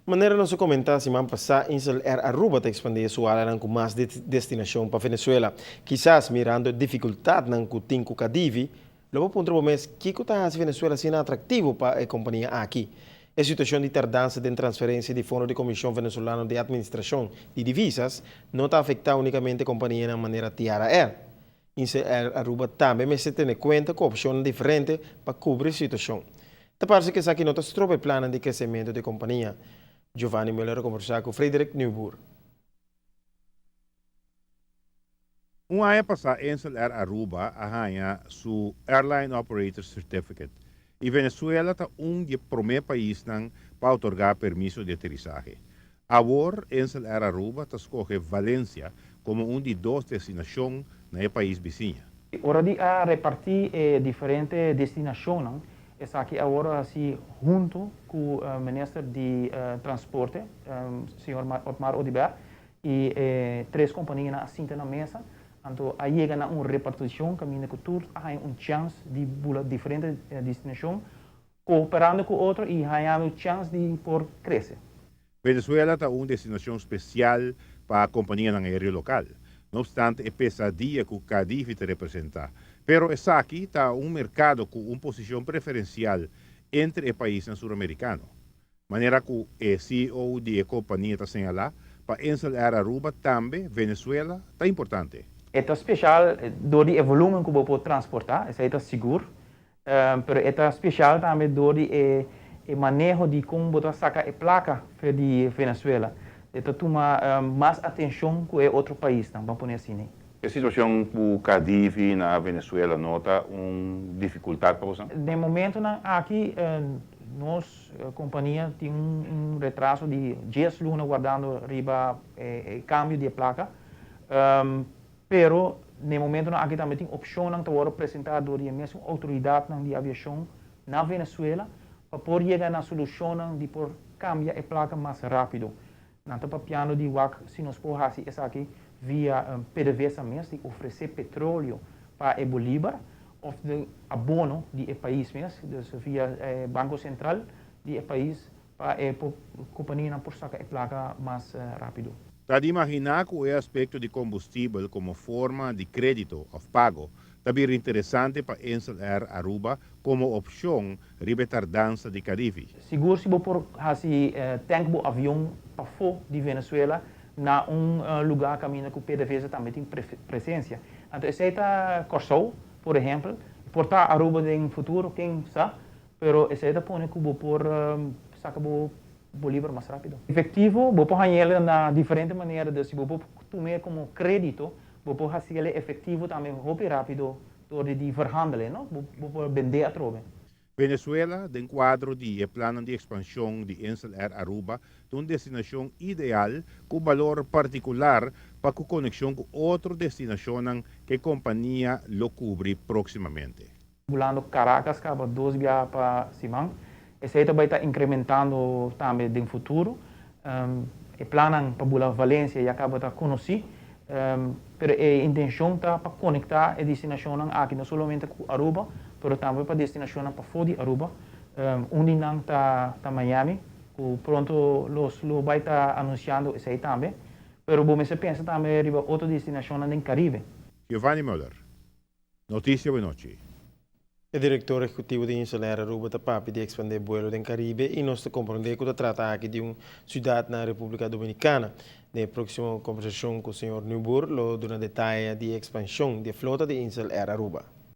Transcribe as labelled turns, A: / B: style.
A: Maneira nosso comentar semana passada, Insel era Aruba te expandir sua área com mais destinação para Venezuela. Quizás mirando dificuldade na cutinho cadivi, logo ponto o mês que está a Venezuela sendo atrativo para a companhia aqui. A situação de tardança de transferência de fundo de Comissão Venezolana de Administração de Divisas não está afetando unicamente a companhia de maneira tiara é. Insel Aruba também me se tem conta com opções diferentes para cobrir a situação. Te parece que aqui não está trope plano de crescimento da companhia. Giovanni Müller conversar com Frederik Nieuwboer.
B: Ano passado, Insel Aruba arranha su Airline Operator Certificate. E Venezuela está dos primeiros países para otorgar permiso de aterrizaje. Agora, Insel Aruba está escolhe Valencia como de duas destinações no país vizinho.
C: Ora di a repartir diferentes destinações. Está aqui agora assim junto com o ministro de Transporte, senhor Otmar Odibert, e três companhias assim na mesa. Então, aí chega na uma repartição, caminho com todos, há chance de bular diferentes destinações, cooperando com outro e há chance de por crescer.
B: Venezuela está uma destinação especial para a companhia aérea local. Não obstante, é pesadilla que o Cadiz te representa. Pero essa aqui está mercado com uma posição preferencial entre os países sul-americanos. Maneira que o CEO de companhia está señalando, para Insel Aruba também, Venezuela, está importante.
C: É especial door o volume que você pode transportar, isso é seguro. Mas é especial também door o manejo de como você saca a placa de Venezuela. Então, toma mais atenção que outro país, vamos pôr assim.
D: A situação do Cadiz na Venezuela nota uma dificuldade para você?
C: No momento, aqui, nós, companhia, tem retraso de 10 lunas guardando riba câmbio de placa. Pero, no momento, aqui também tem opção para apresentar a mesma autoridade de aviação na Venezuela para poder chegar na solução de por cambiar a placa mais rápido. Não está piano de se nós podemos fazer isso aqui via PDVSA mesmo, de oferecer petróleo para o Bolívar, ou de abono do país mesmo, via Banco Central do país, para a companhia por sacar a placa mais rápido.
B: Está de imaginar que o aspecto de combustível como forma de crédito ou pago também é interessante para Insel Aruba como opção de tardança de Caribe.
C: Seguro se você fazer tanque de avião para fora de Venezuela, na lugar caminho que o PDVSA também tem presença. Então, esse é Corsol, por exemplo, portar Aruba no futuro, quem sabe, mas esse é põe que você por sacar Bolívar mais rápido. Efetivo, você pode fazer de diferente maneira, se você tomar como crédito, você pode fazer efetivo também muito rápido, de verhandelen, não? Você pode vender a trove.
B: Venezuela, dentro do quadro de plano de expansão de Insel Aruba, é uma destinação ideal com valor particular para a conexão com outras destinações que a companhia lo cobre proximamente.
C: Bulando Caracas, acaba 2 viagens para Simão. Esse aí vai estar incrementando também no futuro. O plano para bular Valência e acaba de conhecer. Mas a intenção está para conectar a destinação aqui, não somente com Aruba, mas também para a destinação para fora de Aruba. Onde está Miami, que pronto lo vai estar anunciando isso aí também. Mas você pensa também em outra destinação no Caribe.
B: Giovanni Müller, Noticia Nochi.
A: O diretor executivo de Insel Aruba está para de expandir vuelo no Caribe e nós compreendemos que trata aqui de uma cidade na República Dominicana. Na próxima conversação com o senhor Nieuwboer, lo dá detalhe de expansão da frota de Insel Aruba.